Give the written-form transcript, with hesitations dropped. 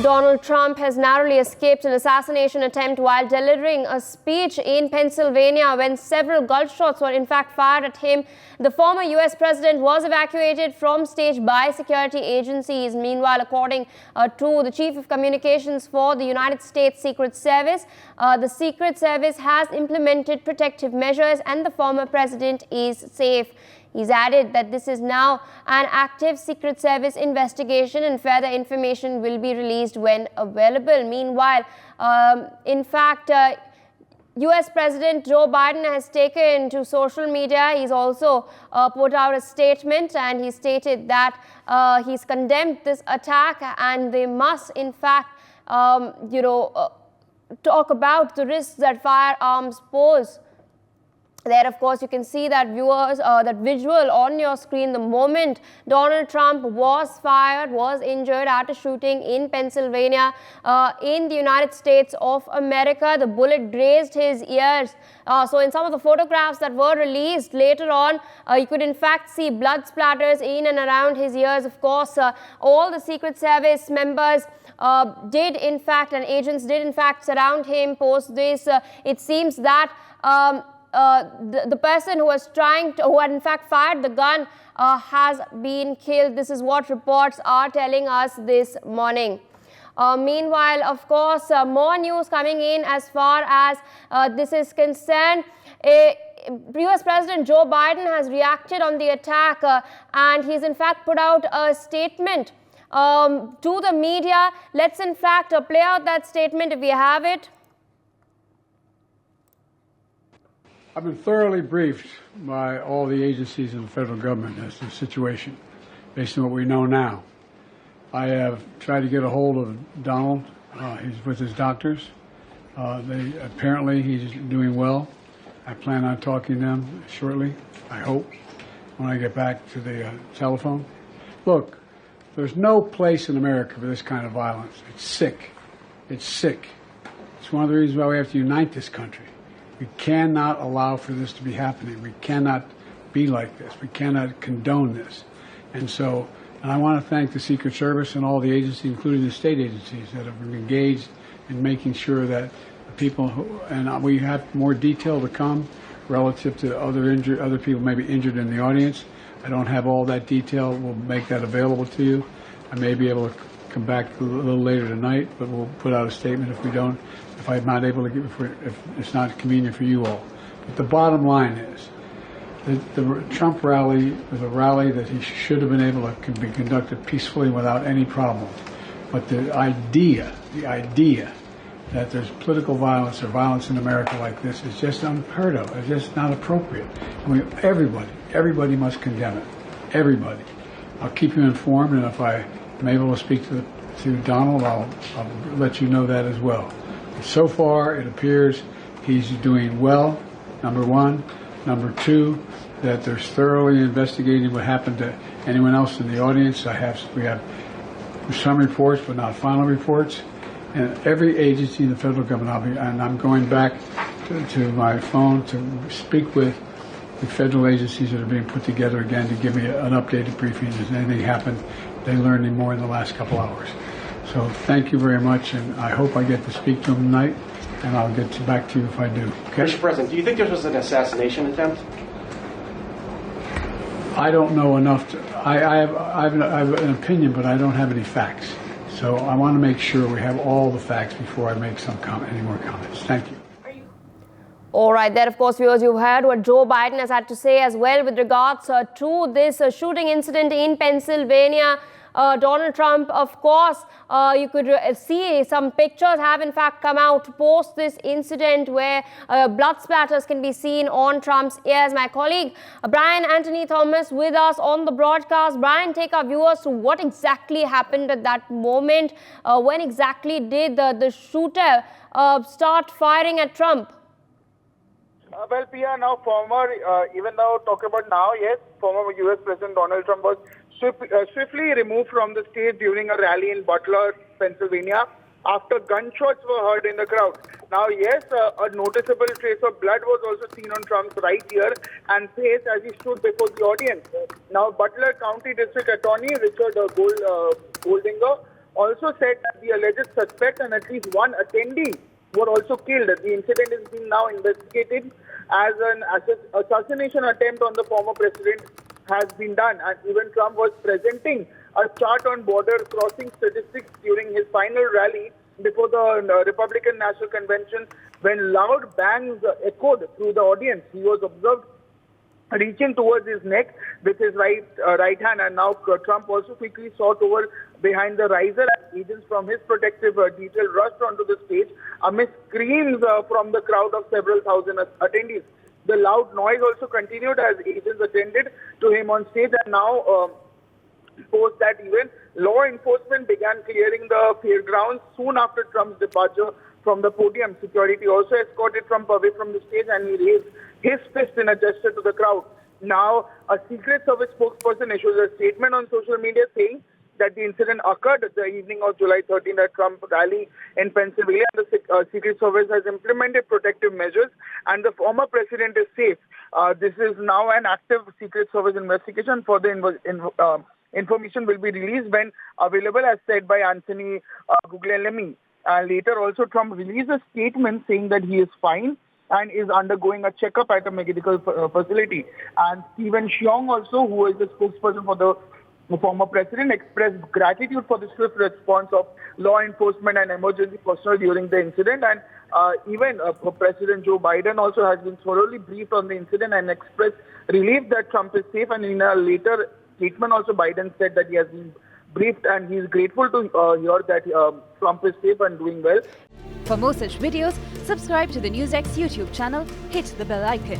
Donald Trump has narrowly escaped an assassination attempt while delivering a speech in Pennsylvania when several gunshots were in fact fired at him. The former U.S. president was evacuated from stage by security agencies. Meanwhile, according to the chief of communications for the United States Secret Service, the Secret Service has implemented protective measures and the former president is safe. He's added that this is now an active Secret Service investigation and further information will be released when available. Meanwhile, in fact, U.S. President Joe Biden has taken to social media. He's also put out a statement and he stated that he's condemned this attack and they must, in fact, talk about the risks that firearms pose. There, of course, you can see that that visual on your screen. The moment Donald Trump was injured at a shooting in Pennsylvania, in the United States of America. The bullet grazed his ears. So in some of the photographs that were released later on, you could in fact see blood splatters in and around his ears. Of course, all the Secret Service members did in fact, and agents did in fact surround him post this. It seems that the person who had in fact fired the gun has been killed. This is what reports are telling us this morning. Meanwhile, of course, more news coming in as far as this is concerned. U.S. President Joe Biden has reacted on the attack and he's in fact put out a statement to the media. Let's in fact play out that statement if we have it. I've been thoroughly briefed by all the agencies in the federal government as to the situation, based on what we know now. I have tried to get a hold of Donald. He's with his doctors. Apparently he's doing well. I plan on talking to them shortly, I hope, when I get back to the telephone. Look, there's no place in America for this kind of violence. It's sick. It's sick. It's one of the reasons why we have to unite this country. We cannot allow for this to be happening. We cannot be like this. We cannot condone this. And I want to thank the Secret Service and all the agencies, including the state agencies, that have been engaged in making sure that the people and we have more detail to come relative to other people maybe injured in the audience. I don't have all that detail. We'll make that available to you. I may be able to come back a little later tonight, but we'll put out a statement if I'm not able to if it's not convenient for you all. But the bottom line is that the Trump rally was a rally that he should have been able to be conducted peacefully without any problem. But the idea that there's political violence or violence in America like this is just unheard of. It's just not appropriate. I mean, everybody must condemn it. Everybody. I'll keep you informed, and if I'm able to speak to Donald, I'll let you know that as well. So far, it appears he's doing well, number one. Number two, that they're thoroughly investigating what happened to anyone else in the audience. We have some reports, but not final reports. And every agency in the federal government, I'm going back to my phone to speak with the federal agencies that are being put together again to give me an updated briefing. Has anything happened? They learned any more in the last couple hours. So thank you very much, and I hope I get to speak to him tonight, and I'll get back to you if I do. Okay? Mr. President, do you think this was an assassination attempt? I don't know enough I have an opinion, but I don't have any facts. So I want to make sure we have all the facts before I make any more comments. Thank you. All right, there, of course, viewers, you've heard what Joe Biden has had to say as well with regards to this shooting incident in Pennsylvania. Donald Trump, of course, you could see some pictures have in fact come out post this incident where blood splatters can be seen on Trump's ears. My colleague Brian Anthony Thomas with us on the broadcast. Brian, take our viewers to what exactly happened at that moment. When exactly did the shooter start firing at Trump? Well, Pia, now even though talk about now, yes, former U.S. President Donald Trump was swiftly removed from the stage during a rally in Butler, Pennsylvania, after gunshots were heard in the crowd. Now, yes, a noticeable trace of blood was also seen on Trump's right ear and face as he stood before the audience. Now, Butler County District Attorney Richard Goldinger also said that the alleged suspect and at least one attendee were also killed. The incident is being now investigated as an assassination attempt on the former president has been done. And even Trump was presenting a chart on border crossing statistics during his final rally before the Republican National Convention when loud bangs echoed through the audience. He was observed reaching towards his neck with his right hand, and now Trump also quickly sought over behind the riser as agents from his protective detail rushed onto the stage amidst screams from the crowd of several thousand attendees. The loud noise also continued as agents attended to him on stage, and now post that event, law enforcement began clearing the fairgrounds soon after Trump's departure from the podium. Security also escorted Trump away from the stage, and he raised his fist in a gesture to the crowd. Now, a Secret Service spokesperson issues a statement on social media saying that the incident occurred the evening of July 13 at Trump rally in Pennsylvania. The Secret Service has implemented protective measures, and the former president is safe. This is now an active Secret Service investigation. Further information will be released when available, as said by Anthony Guglielmi. Later, also, Trump released a statement saying that he is fine and is undergoing a checkup at a medical facility. And Stephen Xiong also, who is the spokesperson for the former president, expressed gratitude for the swift response of law enforcement and emergency personnel during the incident. And even President Joe Biden also has been thoroughly briefed on the incident and expressed relief that Trump is safe. And in a later statement also, Biden said that he has been briefed and he is grateful to hear that Trump is safe and doing well. For more such videos, subscribe to the NewsX YouTube channel, hit the bell icon.